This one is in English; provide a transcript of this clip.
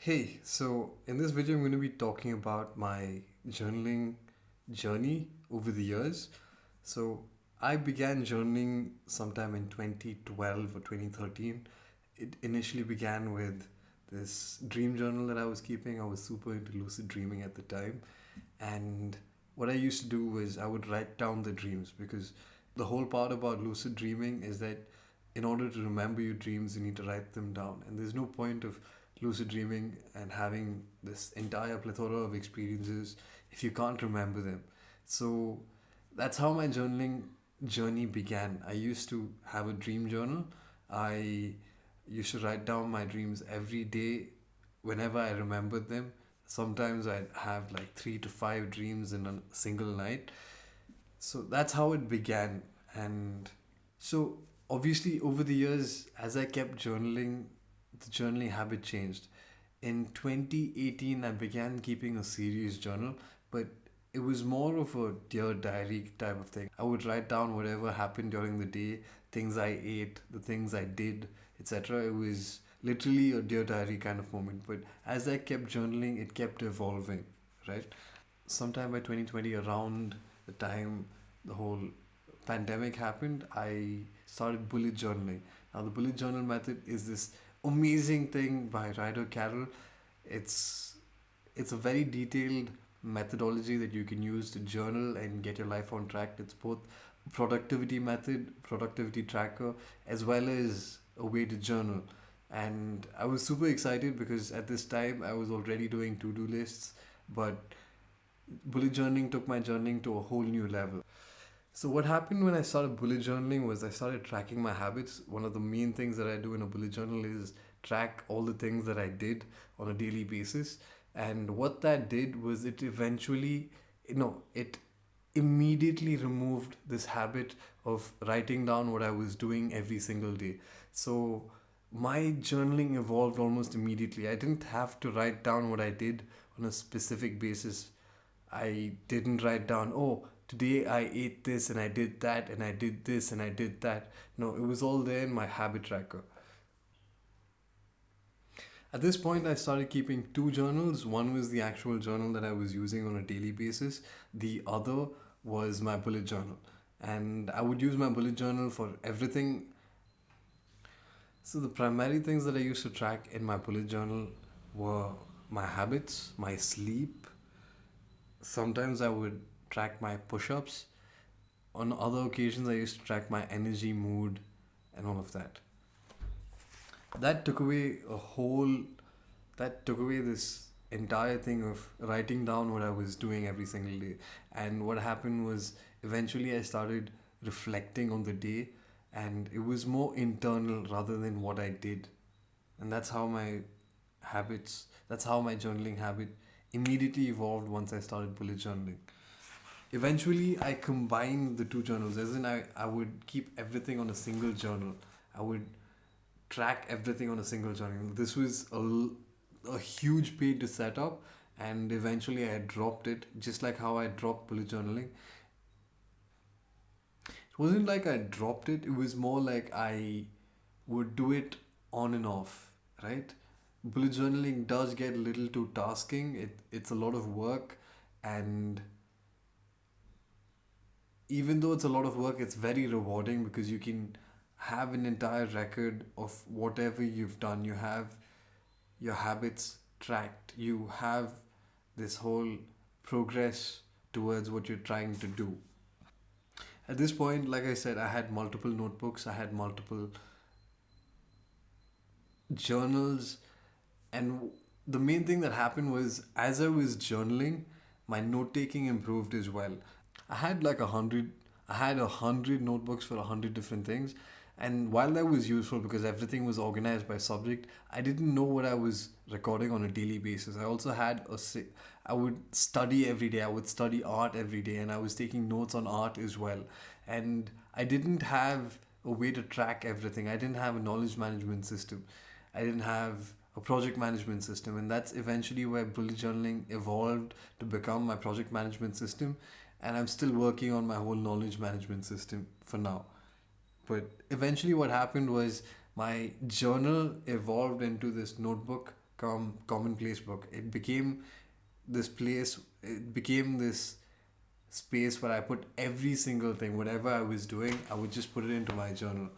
Hey, so in this video, I'm going to be talking about my journaling journey over the years. So, I began journaling sometime in 2012 or 2013. It initially began with this dream journal that I was keeping. I was super into lucid dreaming at the time. And what I used to do was I would write down the dreams because the whole part about lucid dreaming is that in order to remember your dreams, you need to write them down. And there's no point of lucid dreaming and having this entire plethora of experiences if you can't remember them. So that's how my journaling journey began. I used to have a dream journal. I used to write down my dreams every day whenever I remembered them. Sometimes I'd have like 3 to 5 dreams in a single night. So that's how it began. And so obviously over the years, as I kept journaling, the journaling habit changed. In 2018, I began keeping a serious journal, but it was more of a dear diary type of thing. I would write down whatever happened during the day, things I ate, the things I did, etc. It was literally a dear diary kind of moment. But as I kept journaling, it kept evolving, right? Sometime by 2020, around the time the whole pandemic happened, I started bullet journaling. Now, the bullet journal method is this amazing thing by Ryder Carroll. It's it's a very detailed methodology that you can use to journal and get your life on track. It's both productivity method, productivity tracker, as well as a way to journal. And I was super excited because at this time I was already doing to-do lists, but bullet journaling took my journaling to a whole new level. So what happened when I started bullet journaling was I started tracking my habits. One of the main things that I do in a bullet journal is track all the things that I did on a daily basis. And what that did was it eventually, it immediately removed this habit of writing down what I was doing every single day. So my journaling evolved almost immediately. I didn't have to write down what I did on a specific basis. I didn't write down, oh, today I ate this and I did that and I did this and I did that. No, it was all there in my habit tracker. At this point, I started keeping two journals. One was the actual journal that I was using on a daily basis, the other was my bullet journal. And I would use my bullet journal for everything. So, the primary things that I used to track in my bullet journal were my habits, my sleep. Sometimes I would track my push ups. On other occasions, I used to track my energy, mood, and all of that. That took away a whole, that took away this entire thing of writing down what I was doing every single day. And what happened was eventually I started reflecting on the day, and it was more internal rather than what I did. And that's how my journaling habit immediately evolved once I started bullet journaling. Eventually, I combined the two journals, as in, I would keep everything on a single journal. I would track everything on a single journal. This was a huge pain to set up, and eventually I dropped it, just like how I dropped bullet journaling. It wasn't like I dropped it, it was more like I would do it on and off, right? Bullet journaling does get a little too tasking, it's a lot of work, and even though it's a lot of work, it's very rewarding because you can have an entire record of whatever you've done. You have your habits tracked. You have this whole progress towards what you're trying to do. At this point, like I said, I had multiple notebooks, I had multiple journals, and the main thing that happened was as I was journaling, my note taking improved as well. I had like 100, I had 100 notebooks for 100 different things. And while that was useful because everything was organized by subject, I didn't know what I was recording on a daily basis. I also had I would study every day. I would study art every day, and I was taking notes on art as well. And I didn't have a way to track everything. I didn't have a knowledge management system. I didn't have a project management system, and that's eventually where bullet journaling evolved to become my project management system. And I'm still working on my whole knowledge management system for now. But eventually, what happened was my journal evolved into this notebook commonplace book. It became this space where I put every single thing, whatever I was doing, I would just put it into my journal.